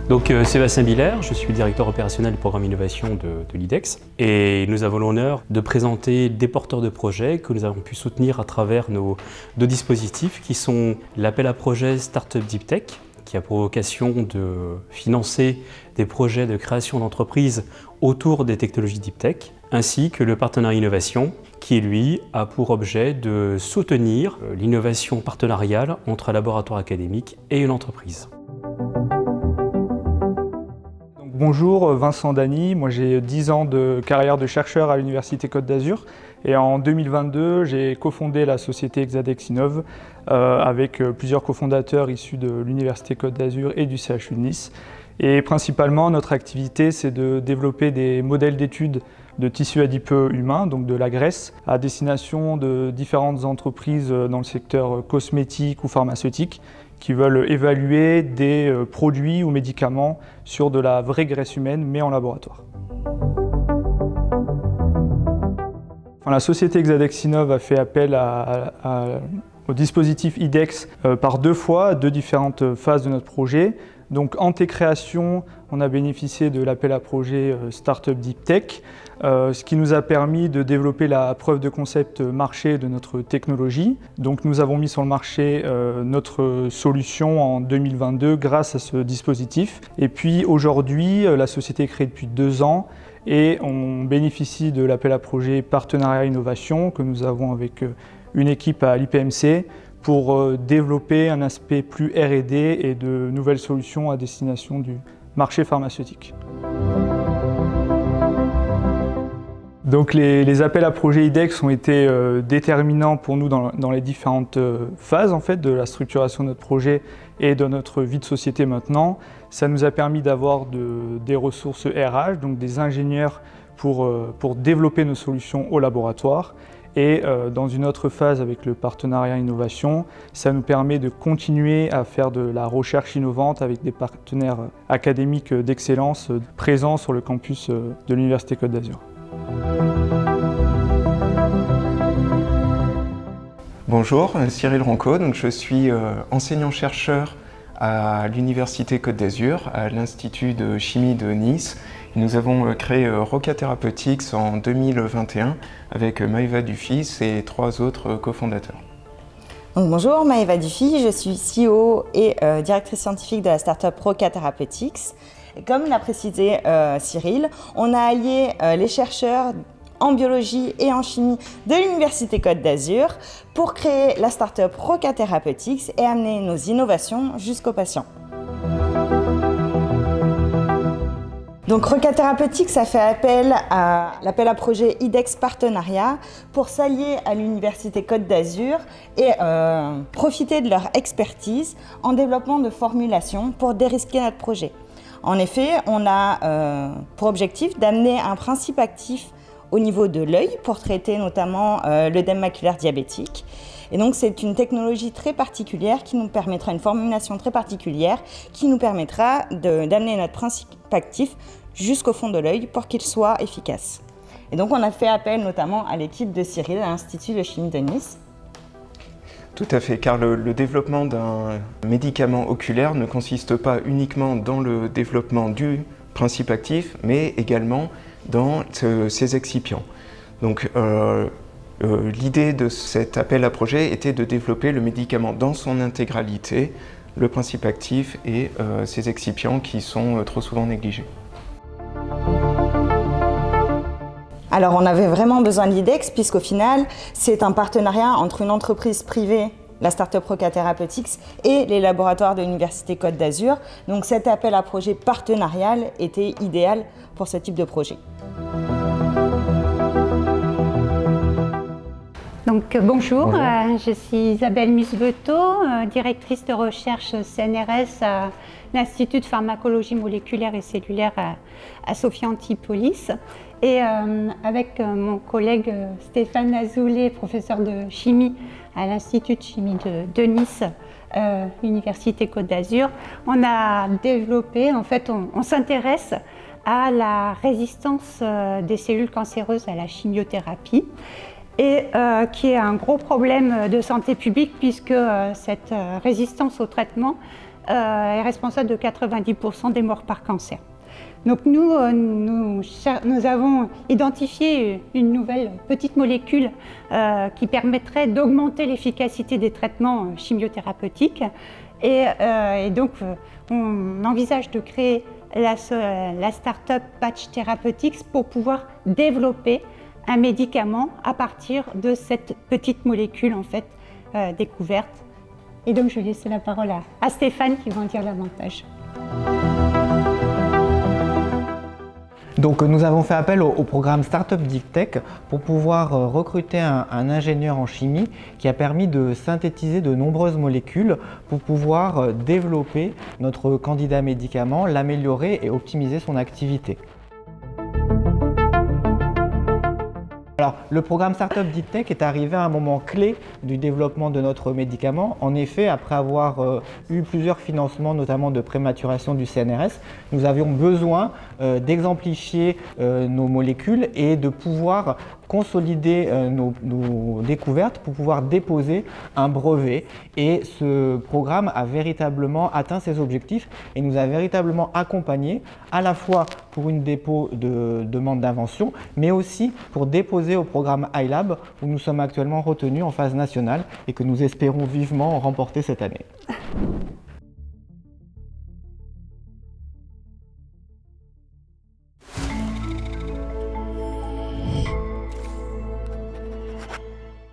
Donc Sébastien Biller, je suis le directeur opérationnel du programme innovation de l'IDEX et nous avons l'honneur de présenter des porteurs de projets que nous avons pu soutenir à travers nos deux dispositifs qui sont l'appel à projet Startup Deep Tech qui a pour vocation de financer des projets de création d'entreprises autour des technologies Deep Tech, ainsi que le partenariat innovation qui, lui, a pour objet de soutenir l'innovation partenariale entre un laboratoire académique et une entreprise. Bonjour, Vincent Dany, moi j'ai 10 ans de carrière de chercheur à l'Université Côte d'Azur et en 2022 j'ai cofondé la société Exadex Innov avec plusieurs cofondateurs issus de l'Université Côte d'Azur et du CHU de Nice. Et principalement notre activité c'est de développer des modèles d'études de tissus adipeux humains, donc de la graisse, à destination de différentes entreprises dans le secteur cosmétique ou pharmaceutique qui veulent évaluer des produits ou médicaments sur de la vraie graisse humaine, mais en laboratoire. La société Exadex Innov a fait appel au dispositif IDEX par deux fois, à deux différentes phases de notre projet. Donc en T-création, on a bénéficié de l'appel à projet Startup Deep Tech, ce qui nous a permis de développer la preuve de concept marché de notre technologie. Donc nous avons mis sur le marché notre solution en 2022 grâce à ce dispositif. Et puis aujourd'hui, la société est créée depuis 2 ans et on bénéficie de l'appel à projet Partenariat Innovation que nous avons avec une équipe à l'IPMC pour développer un aspect plus R&D et de nouvelles solutions à destination du marché pharmaceutique. Donc les appels à projet IDEX ont été déterminants pour nous dans les différentes phases en fait, de la structuration de notre projet et de notre vie de société maintenant. Ça nous a permis d'avoir des ressources RH, donc des ingénieurs pour développer nos solutions au laboratoire. Et dans une autre phase avec le partenariat innovation, ça nous permet de continuer à faire de la recherche innovante avec des partenaires académiques d'excellence présents sur le campus de l'Université Côte d'Azur. Bonjour, Cyril Ronco, donc je suis enseignant-chercheur à l'Université Côte d'Azur, à l'Institut de chimie de Nice. Nous avons créé Roca Therapeutics en 2021 avec Maëva Dufy et 3 autres cofondateurs. Donc bonjour, Maëva Dufy, je suis CEO et directrice scientifique de la start-up Roca Therapeutics. Et comme l'a précisé Cyril, on a allié les chercheurs en biologie et en chimie de l'Université Côte d'Azur pour créer la start-up Roca Therapeutics et amener nos innovations jusqu'aux patients. Donc Roca Therapeutics a fait appel à l'appel à projet IDEX Partenariat pour s'allier à l'Université Côte d'Azur et profiter de leur expertise en développement de formulations pour dérisquer notre projet. En effet, on a pour objectif d'amener un principe actif au niveau de l'œil pour traiter notamment l'œdème maculaire diabétique. Et donc c'est une technologie très particulière qui nous permettra, une formulation très particulière qui nous permettra d'amener notre principe actif jusqu'au fond de l'œil pour qu'il soit efficace. Et donc on a fait appel notamment à l'équipe de Cyril à l'Institut de chimie de Nice. Tout à fait, car le développement d'un médicament oculaire ne consiste pas uniquement dans le développement du principe actif, mais également dans ses excipients. Donc l'idée de cet appel à projet était de développer le médicament dans son intégralité, le principe actif et ses excipients qui sont trop souvent négligés. Alors on avait vraiment besoin de l'IDEX puisqu'au final c'est un partenariat entre une entreprise privée, la start-up Roca Therapeutics, et les laboratoires de l'Université Côte d'Azur. Donc cet appel à projet partenarial était idéal pour ce type de projet. Donc bonjour, je suis Isabelle Musbeteau, directrice de recherche CNRS à l'Institut de pharmacologie moléculaire et cellulaire à Sophia Antipolis. Et avec mon collègue Stéphane Azoulay, professeur de chimie à l'Institut de chimie de Nice, Université Côte d'Azur, on a développé, en fait, on s'intéresse à la résistance des cellules cancéreuses à la chimiothérapie, et qui est un gros problème de santé publique puisque cette résistance au traitement est responsable de 90% des morts par cancer. Donc nous avons identifié une nouvelle petite molécule qui permettrait d'augmenter l'efficacité des traitements chimiothérapeutiques. Et donc on envisage de créer la start-up Patch Therapeutics pour pouvoir développer un médicament à partir de cette petite molécule en fait découverte. Et donc je vais laisser la parole à Stéphane qui va en dire davantage. Donc nous avons fait appel au programme Startup DigTech pour pouvoir recruter un ingénieur en chimie qui a permis de synthétiser de nombreuses molécules pour pouvoir développer notre candidat médicament, l'améliorer et optimiser son activité. Alors, le programme Startup DigTech est arrivé à un moment clé du développement de notre médicament. En effet, après avoir eu plusieurs financements, notamment de prématuration du CNRS, nous avions besoin d'exemplifier nos molécules et de pouvoir consolider nos découvertes pour pouvoir déposer un brevet. Et ce programme a véritablement atteint ses objectifs et nous a véritablement accompagnés à la fois pour une dépôt de demande d'invention, mais aussi pour déposer au programme iLab où nous sommes actuellement retenus en phase nationale et que nous espérons vivement remporter cette année.